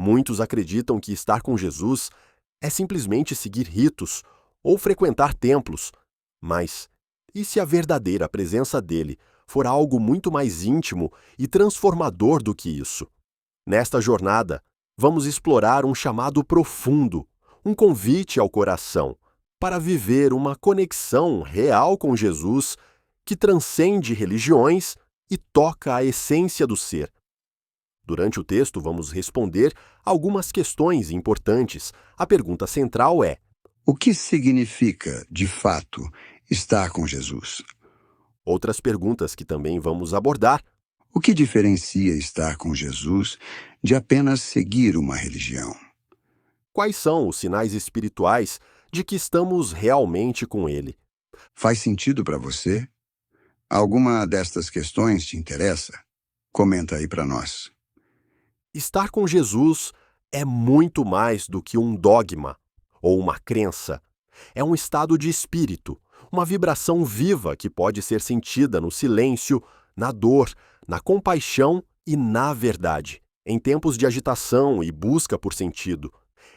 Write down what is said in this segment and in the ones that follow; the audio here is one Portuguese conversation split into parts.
Muitos acreditam que estar com Jesus é simplesmente seguir ritos ou frequentar templos, mas e se a verdadeira presença dele for algo muito mais íntimo e transformador do que isso? Nesta jornada, vamos explorar um chamado profundo, um convite ao coração, para viver uma conexão real com Jesus que transcende religiões e toca a essência do ser. Durante o texto, vamos responder algumas questões importantes. A pergunta central é: o que significa, de fato, estar com Jesus? Outras perguntas que também vamos abordar: o que diferencia estar com Jesus de apenas seguir uma religião? Quais são os sinais espirituais de que estamos realmente com Ele? Faz sentido para você? Alguma destas questões te interessa? Comenta aí para nós. Estar com Jesus é muito mais do que um dogma ou uma crença. É um estado de espírito, uma vibração viva que pode ser sentida no silêncio, na dor, na compaixão e na verdade. Em tempos de agitação e busca por sentido,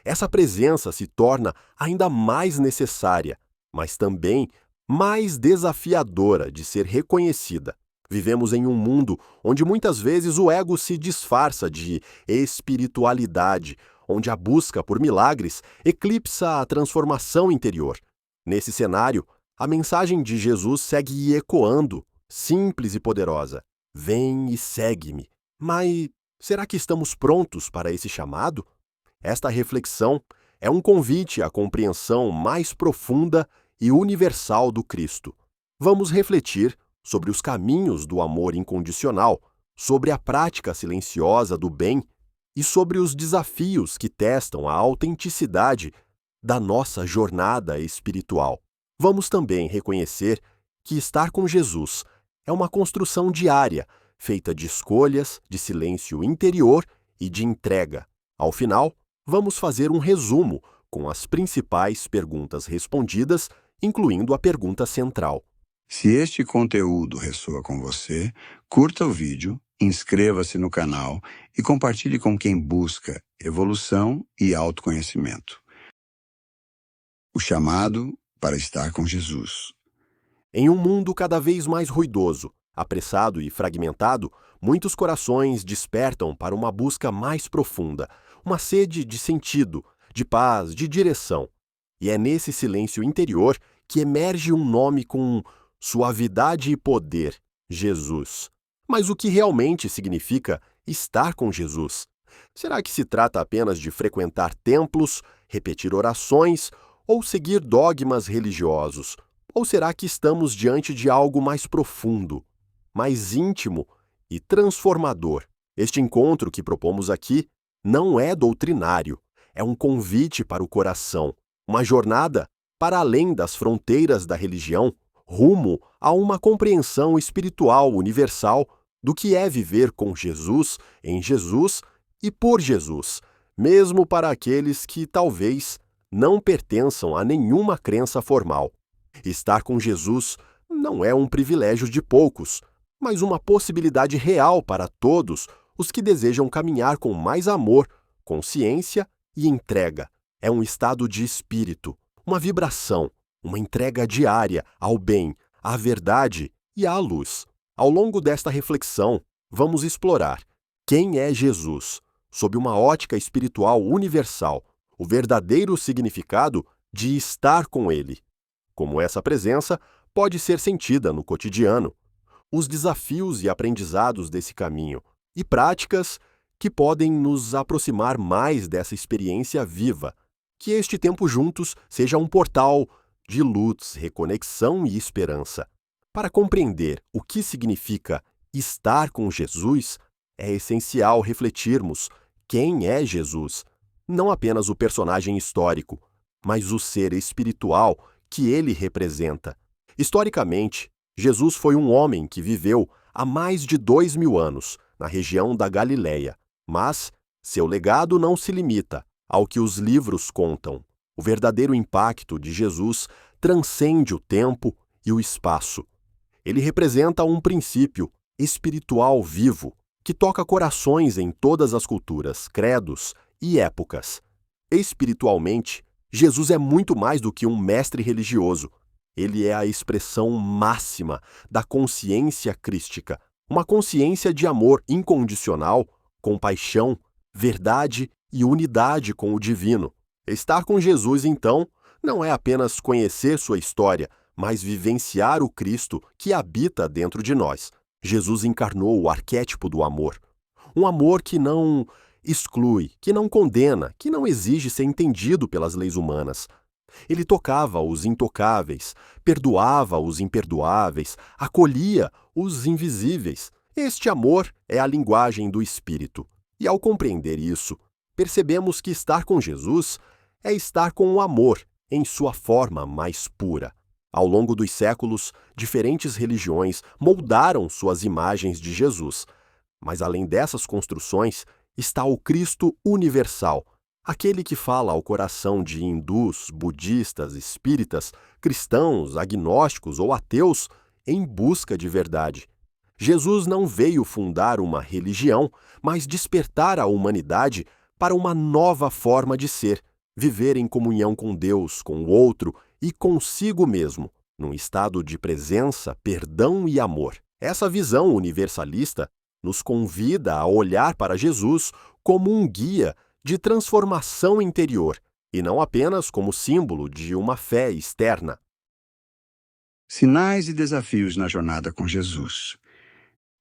essa presença se torna ainda mais necessária, mas também mais desafiadora de ser reconhecida. Vivemos em um mundo onde muitas vezes o ego se disfarça de espiritualidade, onde a busca por milagres eclipsa a transformação interior. Nesse cenário, a mensagem de Jesus segue ecoando, simples e poderosa: vem e segue-me. Mas será que estamos prontos para esse chamado? Esta reflexão é um convite à compreensão mais profunda e universal do Cristo. Vamos refletir sobre os caminhos do amor incondicional, sobre a prática silenciosa do bem e sobre os desafios que testam a autenticidade da nossa jornada espiritual. Vamos também reconhecer que estar com Jesus é uma construção diária, feita de escolhas, de silêncio interior e de entrega. Ao final, vamos fazer um resumo com as principais perguntas respondidas, incluindo a pergunta central. Se este conteúdo ressoa com você, curta o vídeo, inscreva-se no canal e compartilhe com quem busca evolução e autoconhecimento. O chamado para estar com Jesus. Em um mundo cada vez mais ruidoso, apressado e fragmentado, muitos corações despertam para uma busca mais profunda, uma sede de sentido, de paz, de direção. E é nesse silêncio interior que emerge um nome com suavidade e poder: Jesus. Mas o que realmente significa estar com Jesus? Será que se trata apenas de frequentar templos, repetir orações ou seguir dogmas religiosos? Ou será que estamos diante de algo mais profundo, mais íntimo e transformador? Este encontro que propomos aqui não é doutrinário, é um convite para o coração, uma jornada para além das fronteiras da religião, rumo a uma compreensão espiritual universal do que é viver com Jesus, em Jesus e por Jesus, mesmo para aqueles que talvez não pertençam a nenhuma crença formal. Estar com Jesus não é um privilégio de poucos, mas uma possibilidade real para todos os que desejam caminhar com mais amor, consciência e entrega. É um estado de espírito, uma vibração, uma entrega diária ao bem, à verdade e à luz. Ao longo desta reflexão, vamos explorar quem é Jesus, sob uma ótica espiritual universal, o verdadeiro significado de estar com Ele. Como essa presença pode ser sentida no cotidiano, os desafios e aprendizados desse caminho e práticas que podem nos aproximar mais dessa experiência viva. Que este tempo juntos seja um portal de luz, reconexão e esperança. Para compreender o que significa estar com Jesus, é essencial refletirmos quem é Jesus, não apenas o personagem histórico, mas o ser espiritual que ele representa. Historicamente, Jesus foi um homem que viveu há mais de 2000 anos na região da Galileia, mas seu legado não se limita ao que os livros contam. O verdadeiro impacto de Jesus transcende o tempo e o espaço. Ele representa um princípio espiritual vivo que toca corações em todas as culturas, credos e épocas. Espiritualmente, Jesus é muito mais do que um mestre religioso. Ele é a expressão máxima da consciência crística, uma consciência de amor incondicional, compaixão, verdade e unidade com o divino. Estar com Jesus, então, não é apenas conhecer sua história, mas vivenciar o Cristo que habita dentro de nós. Jesus encarnou o arquétipo do amor. Um amor que não exclui, que não condena, que não exige ser entendido pelas leis humanas. Ele tocava os intocáveis, perdoava os imperdoáveis, acolhia os invisíveis. Este amor é a linguagem do Espírito. E ao compreender isso, percebemos que estar com Jesus é estar com o amor em sua forma mais pura. Ao longo dos séculos, diferentes religiões moldaram suas imagens de Jesus. Mas além dessas construções, está o Cristo universal, aquele que fala ao coração de hindus, budistas, espíritas, cristãos, agnósticos ou ateus em busca de verdade. Jesus não veio fundar uma religião, mas despertar a humanidade para uma nova forma de ser, viver em comunhão com Deus, com o outro e consigo mesmo, num estado de presença, perdão e amor. Essa visão universalista nos convida a olhar para Jesus como um guia de transformação interior, e não apenas como símbolo de uma fé externa. Sinais e desafios na jornada com Jesus.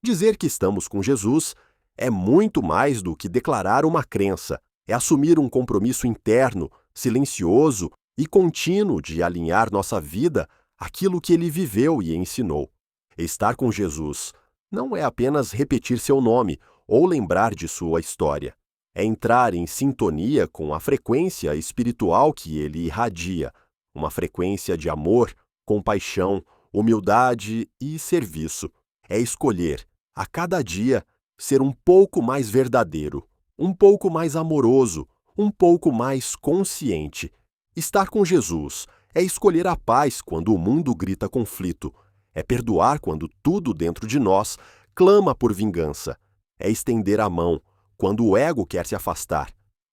Dizer que estamos com Jesus é muito mais do que declarar uma crença, é assumir um compromisso interno, silencioso e contínuo de alinhar nossa vida àquilo que ele viveu e ensinou. Estar com Jesus não é apenas repetir seu nome ou lembrar de sua história. É entrar em sintonia com a frequência espiritual que ele irradia, uma frequência de amor, compaixão, humildade e serviço. É escolher, a cada dia, ser um pouco mais verdadeiro, um pouco mais amoroso, um pouco mais consciente. Estar com Jesus é escolher a paz quando o mundo grita conflito. É perdoar quando tudo dentro de nós clama por vingança. É estender a mão quando o ego quer se afastar.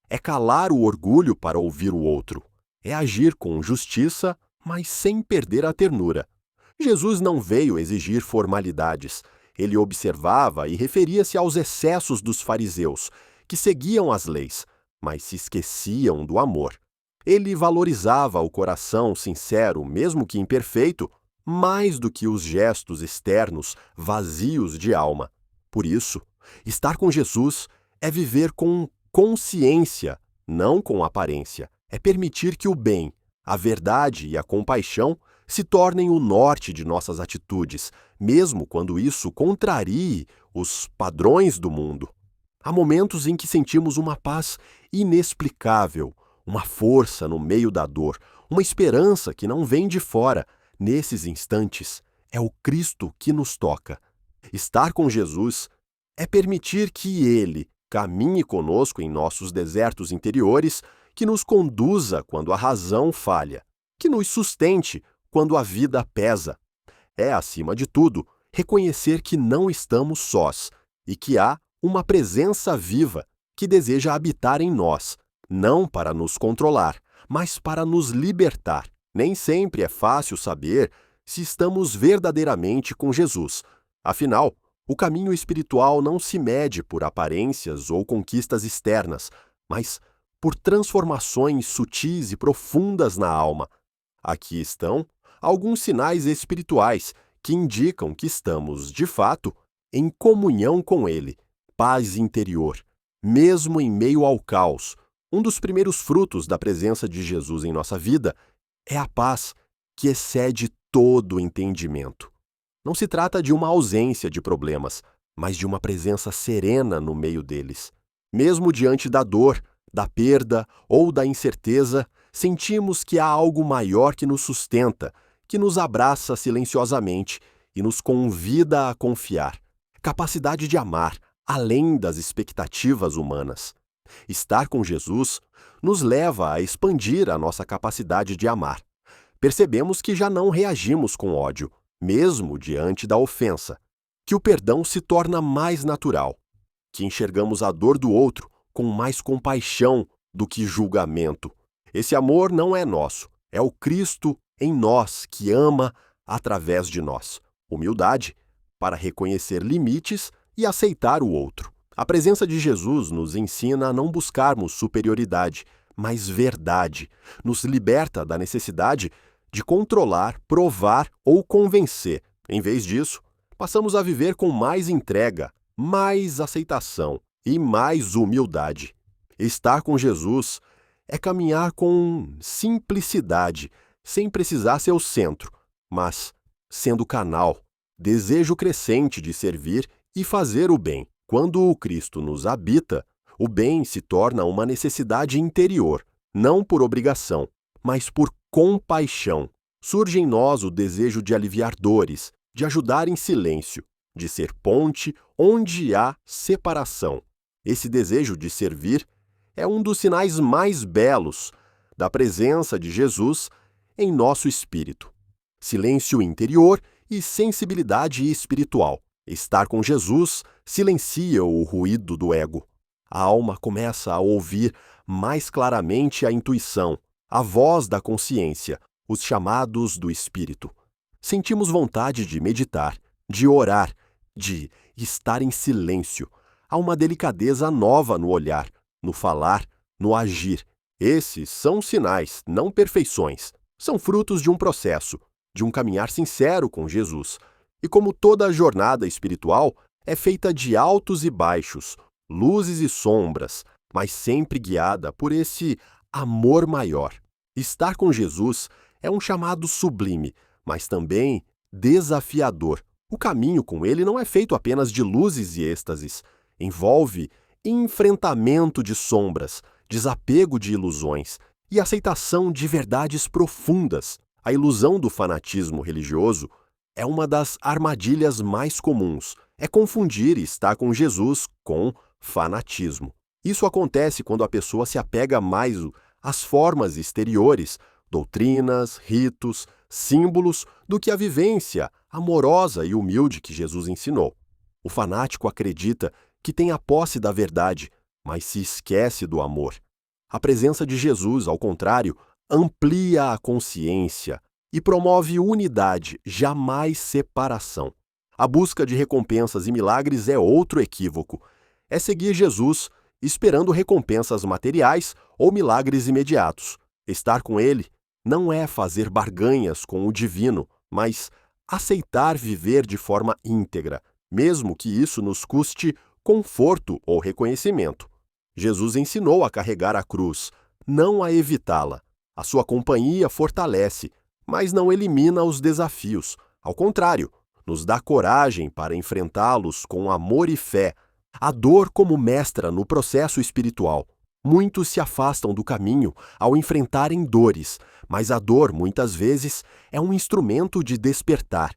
É calar o orgulho para ouvir o outro. É agir com justiça, mas sem perder a ternura. Jesus não veio exigir formalidades. Ele observava e referia-se aos excessos dos fariseus, que seguiam as leis, mas se esqueciam do amor. Ele valorizava o coração sincero, mesmo que imperfeito, mais do que os gestos externos vazios de alma. Por isso, estar com Jesus é viver com consciência, não com aparência. É permitir que o bem, a verdade e a compaixão se tornem o norte de nossas atitudes, mesmo quando isso contrarie os padrões do mundo. Há momentos em que sentimos uma paz inexplicável, uma força no meio da dor, uma esperança que não vem de fora. Nesses instantes, é o Cristo que nos toca. Estar com Jesus é permitir que Ele caminhe conosco em nossos desertos interiores, que nos conduza quando a razão falha, que nos sustente quando a vida pesa. É, acima de tudo, reconhecer que não estamos sós e que há uma presença viva que deseja habitar em nós, não para nos controlar, mas para nos libertar. Nem sempre é fácil saber se estamos verdadeiramente com Jesus. Afinal, o caminho espiritual não se mede por aparências ou conquistas externas, mas por transformações sutis e profundas na alma. Aqui estão alguns sinais espirituais que indicam que estamos, de fato, em comunhão com Ele. Paz interior, mesmo em meio ao caos. Um dos primeiros frutos da presença de Jesus em nossa vida é a paz que excede todo entendimento. Não se trata de uma ausência de problemas, mas de uma presença serena no meio deles. Mesmo diante da dor, da perda ou da incerteza, sentimos que há algo maior que nos sustenta, que nos abraça silenciosamente e nos convida a confiar. Capacidade de amar, além das expectativas humanas. Estar com Jesus nos leva a expandir a nossa capacidade de amar. Percebemos que já não reagimos com ódio, mesmo diante da ofensa, que o perdão se torna mais natural, que enxergamos a dor do outro com mais compaixão do que julgamento. Esse amor não é nosso, é o Cristo em nós que ama através de nós. Humildade para reconhecer limites e aceitar o outro. A presença de Jesus nos ensina a não buscarmos superioridade, mas verdade. Nos liberta da necessidade de controlar, provar ou convencer. Em vez disso, passamos a viver com mais entrega, mais aceitação e mais humildade. Estar com Jesus é caminhar com simplicidade, sem precisar ser o centro, mas sendo canal, desejo crescente de servir e fazer o bem. Quando o Cristo nos habita, o bem se torna uma necessidade interior, não por obrigação, mas por compaixão. Surge em nós o desejo de aliviar dores, de ajudar em silêncio, de ser ponte onde há separação. Esse desejo de servir é um dos sinais mais belos da presença de Jesus em nosso espírito. Silêncio interior e sensibilidade espiritual. Estar com Jesus silencia o ruído do ego. A alma começa a ouvir mais claramente a intuição, a voz da consciência, os chamados do espírito. Sentimos vontade de meditar, de orar, de estar em silêncio. Há uma delicadeza nova no olhar, no falar, no agir. Esses são sinais, não perfeições. São frutos de um processo, de um caminhar sincero com Jesus. E como toda a jornada espiritual, é feita de altos e baixos, luzes e sombras, mas sempre guiada por esse amor maior. Estar com Jesus é um chamado sublime, mas também desafiador. O caminho com ele não é feito apenas de luzes e êxtases. Envolve enfrentamento de sombras, desapego de ilusões e aceitação de verdades profundas. A ilusão do fanatismo religioso é uma das armadilhas mais comuns. É confundir estar com Jesus com fanatismo. Isso acontece quando a pessoa se apega mais às formas exteriores, doutrinas, ritos, símbolos, do que a vivência amorosa e humilde que Jesus ensinou. O fanático acredita que tem a posse da verdade, mas se esquece do amor. A presença de Jesus, ao contrário, amplia a consciência e promove unidade, jamais separação. A busca de recompensas e milagres é outro equívoco. É seguir Jesus esperando recompensas materiais ou milagres imediatos. Estar com ele não é fazer barganhas com o divino, mas aceitar viver de forma íntegra, mesmo que isso nos custe conforto ou reconhecimento. Jesus ensinou a carregar a cruz, não a evitá-la. A sua companhia fortalece, mas não elimina os desafios. Ao contrário, nos dá coragem para enfrentá-los com amor e fé. A dor como mestra no processo espiritual. Muitos se afastam do caminho ao enfrentarem dores, mas a dor, muitas vezes, é um instrumento de despertar.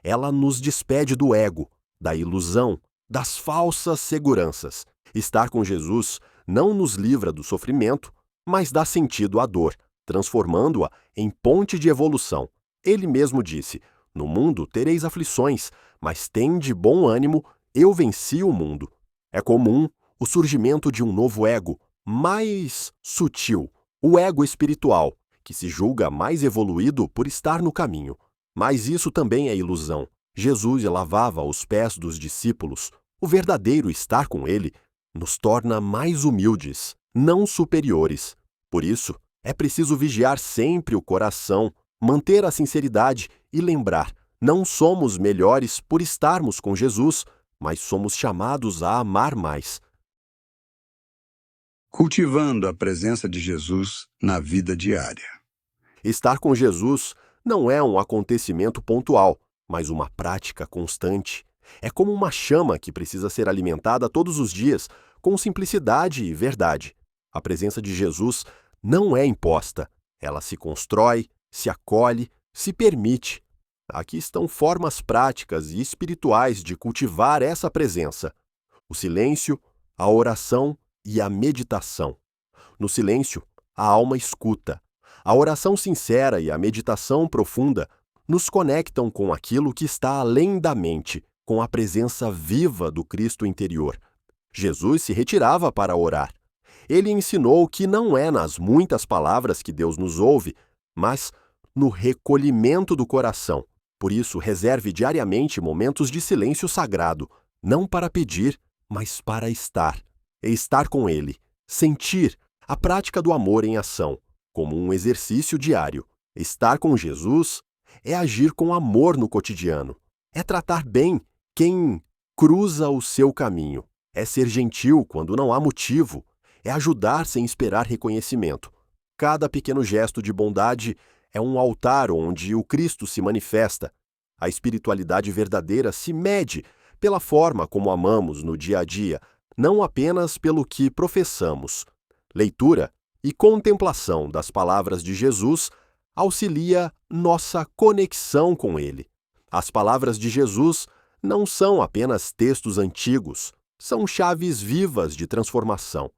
Ela nos despede do ego, da ilusão, das falsas seguranças. Estar com Jesus não nos livra do sofrimento, mas dá sentido à dor, transformando-a em ponte de evolução. Ele mesmo disse: "No mundo tereis aflições, mas tende bom ânimo, eu venci o mundo." É comum o surgimento de um novo ego, mais sutil, o ego espiritual, que se julga mais evoluído por estar no caminho. Mas isso também é ilusão. Jesus lavava os pés dos discípulos. O verdadeiro estar com ele nos torna mais humildes, não superiores. Por isso, é preciso vigiar sempre o coração, manter a sinceridade e lembrar: não somos melhores por estarmos com Jesus, mas somos chamados a amar mais. Cultivando a presença de Jesus na vida diária. Estar com Jesus não é um acontecimento pontual, mas uma prática constante. É como uma chama que precisa ser alimentada todos os dias, com simplicidade e verdade. A presença de Jesus não é imposta. Ela se constrói, se acolhe, se permite. Aqui estão formas práticas e espirituais de cultivar essa presença: o silêncio, a oração e a meditação. No silêncio, a alma escuta. A oração sincera e a meditação profunda nos conectam com aquilo que está além da mente, com a presença viva do Cristo interior. Jesus se retirava para orar. Ele ensinou que não é nas muitas palavras que Deus nos ouve, mas no recolhimento do coração. Por isso, reserve diariamente momentos de silêncio sagrado, não para pedir, mas para estar. Estar com Ele, sentir a prática do amor em ação, como um exercício diário. Estar com Jesus é agir com amor no cotidiano, é tratar bem quem cruza o seu caminho, é ser gentil quando não há motivo, é ajudar sem esperar reconhecimento. Cada pequeno gesto de bondade é um altar onde o Cristo se manifesta. A espiritualidade verdadeira se mede pela forma como amamos no dia a dia, não apenas pelo que professamos. Leitura e contemplação das palavras de Jesus auxilia nossa conexão com Ele. As palavras de Jesus não são apenas textos antigos, são chaves vivas de transformação.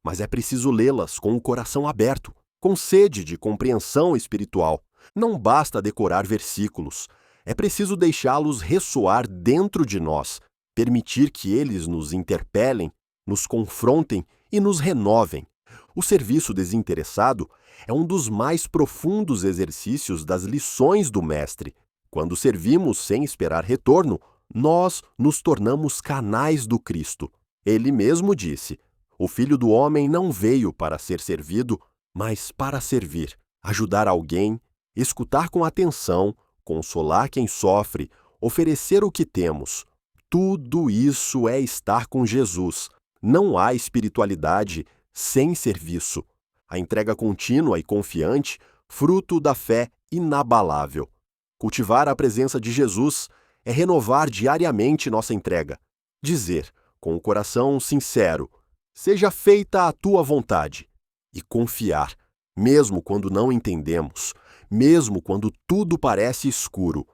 Mas é preciso lê-las com o coração aberto, com sede de compreensão espiritual. Não basta decorar versículos, é preciso deixá-los ressoar dentro de nós, permitir que eles nos interpelem, nos confrontem e nos renovem. O serviço desinteressado é um dos mais profundos exercícios das lições do Mestre. Quando servimos sem esperar retorno, nós nos tornamos canais do Cristo. Ele mesmo disse: "O Filho do Homem não veio para ser servido, mas para servir, ajudar alguém, escutar com atenção, consolar quem sofre, oferecer o que temos." Tudo isso é estar com Jesus. Não há espiritualidade sem serviço. A entrega contínua e confiante, fruto da fé inabalável. Cultivar a presença de Jesus é renovar diariamente nossa entrega. Dizer, com o coração sincero: "Seja feita a tua vontade." E confiar, mesmo quando não entendemos, mesmo quando tudo parece escuro.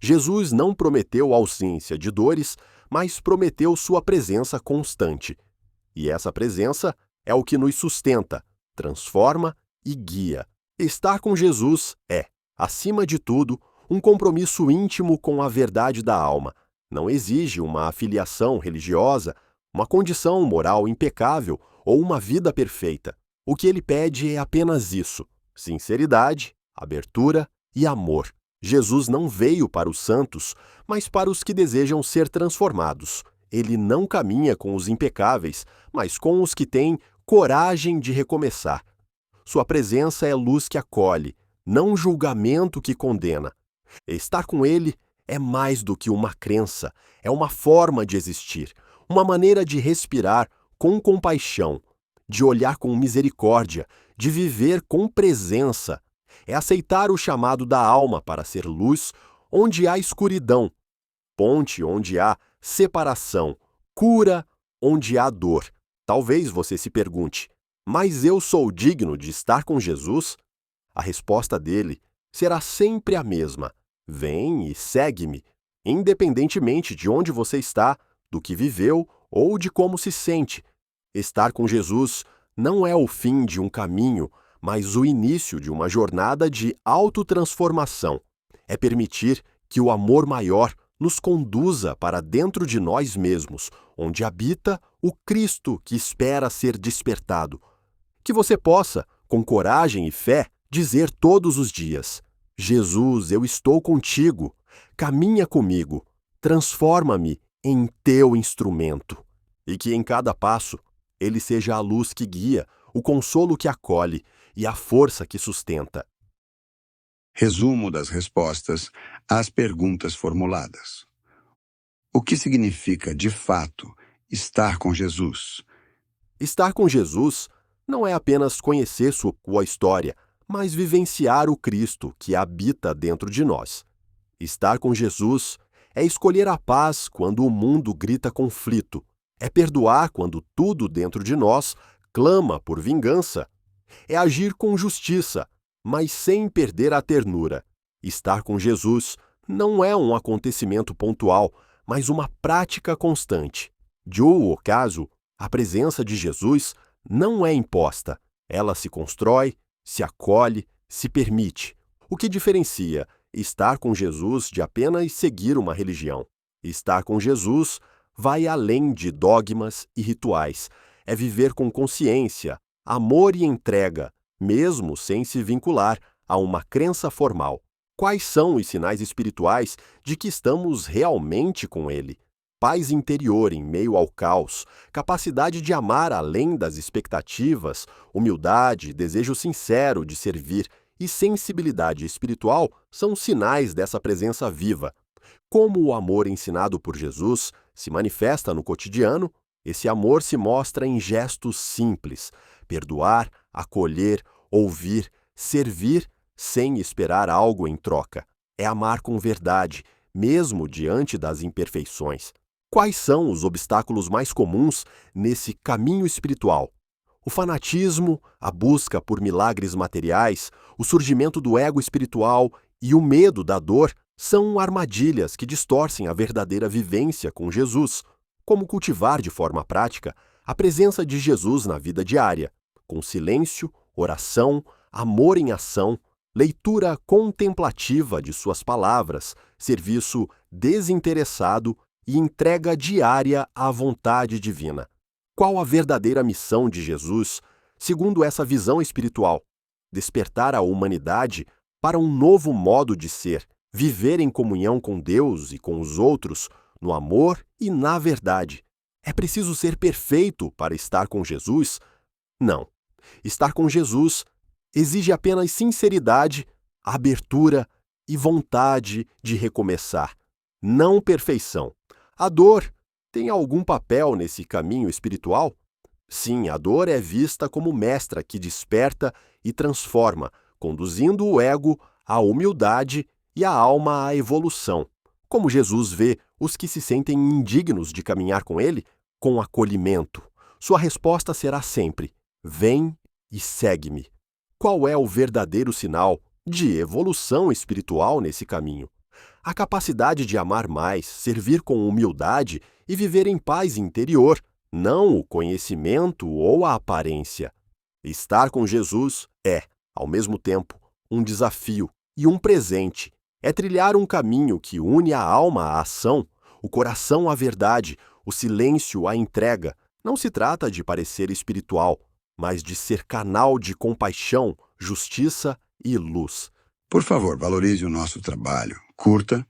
Jesus não prometeu ausência de dores, mas prometeu sua presença constante. E essa presença é o que nos sustenta, transforma e guia. Estar com Jesus é, acima de tudo, um compromisso íntimo com a verdade da alma. Não exige uma afiliação religiosa, uma condição moral impecável ou uma vida perfeita. O que ele pede é apenas isso: sinceridade, abertura e amor. Jesus não veio para os santos, mas para os que desejam ser transformados. Ele não caminha com os impecáveis, mas com os que têm coragem de recomeçar. Sua presença é luz que acolhe, não julgamento que condena. Estar com ele é mais do que uma crença, é uma forma de existir, uma maneira de respirar com compaixão, de olhar com misericórdia, de viver com presença. É aceitar o chamado da alma para ser luz onde há escuridão, ponte onde há separação, cura onde há dor. Talvez você se pergunte: "Mas eu sou digno de estar com Jesus?" A resposta dele será sempre a mesma: "Vem e segue-me", independentemente de onde você está, do que viveu ou de como se sente. Estar com Jesus não é o fim de um caminho, mas o início de uma jornada de autotransformação. É permitir que o amor maior nos conduza para dentro de nós mesmos, onde habita o Cristo que espera ser despertado. Que você possa, com coragem e fé, dizer todos os dias: "Jesus, eu estou contigo, caminha comigo, transforma-me em teu instrumento." E que em cada passo ele seja a luz que guia, o consolo que acolhe e a força que sustenta. Resumo das respostas às perguntas formuladas. O que significa, de fato, estar com Jesus? Estar com Jesus não é apenas conhecer sua história, mas vivenciar o Cristo que habita dentro de nós. Estar com Jesus é escolher a paz quando o mundo grita conflito, é perdoar quando tudo dentro de nós clama por vingança, é agir com justiça, mas sem perder a ternura. Estar com Jesus não é um acontecimento pontual, mas uma prática constante. De o caso, a presença de Jesus não é imposta. Ela se constrói, se acolhe, se permite. O que diferencia estar com Jesus de apenas seguir uma religião? Estar com Jesus vai além de dogmas e rituais. é viver com consciência, amor e entrega, mesmo sem se vincular a uma crença formal. Quais são os sinais espirituais de que estamos realmente com Ele? Paz interior em meio ao caos, capacidade de amar além das expectativas, humildade, desejo sincero de servir e sensibilidade espiritual são sinais dessa presença viva. Como o amor ensinado por Jesus se manifesta no cotidiano, esse amor se mostra em gestos simples: perdoar, acolher, ouvir, servir sem esperar algo em troca. É amar com verdade, mesmo diante das imperfeições. Quais são os obstáculos mais comuns nesse caminho espiritual? O fanatismo, a busca por milagres materiais, o surgimento do ego espiritual e o medo da dor são armadilhas que distorcem a verdadeira vivência com Jesus. Como cultivar de forma prática a presença de Jesus na vida diária, com silêncio, oração, amor em ação, leitura contemplativa de suas palavras, serviço desinteressado e entrega diária à vontade divina. Qual a verdadeira missão de Jesus, segundo essa visão espiritual? Despertar a humanidade para um novo modo de ser, viver em comunhão com Deus e com os outros, no amor e na verdade. É preciso ser perfeito para estar com Jesus? Não. Estar com Jesus exige apenas sinceridade, abertura e vontade de recomeçar, não perfeição. A dor tem algum papel nesse caminho espiritual? Sim, a dor é vista como mestra que desperta e transforma, conduzindo o ego à humildade e a alma à evolução. Como Jesus vê os que se sentem indignos de caminhar com Ele? Com acolhimento. Sua resposta será sempre: vem e segue-me. Qual é o verdadeiro sinal de evolução espiritual nesse caminho? A capacidade de amar mais, servir com humildade e viver em paz interior, não o conhecimento ou a aparência. Estar com Jesus é, ao mesmo tempo, um desafio e um presente. É trilhar um caminho que une a alma à ação, o coração à verdade, o silêncio à entrega. Não se trata de parecer espiritual, mas de ser canal de compaixão, justiça e luz. Por favor, valorize o nosso trabalho. Curta,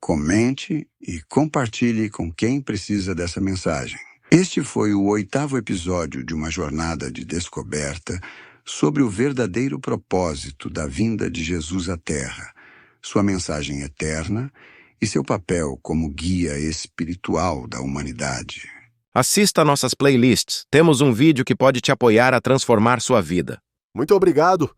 comente e compartilhe com quem precisa dessa mensagem. Este foi o 8º episódio de uma jornada de descoberta sobre o verdadeiro propósito da vinda de Jesus à Terra, sua mensagem eterna e seu papel como guia espiritual da humanidade. Assista nossas playlists. Temos um vídeo que pode te apoiar a transformar sua vida. Muito obrigado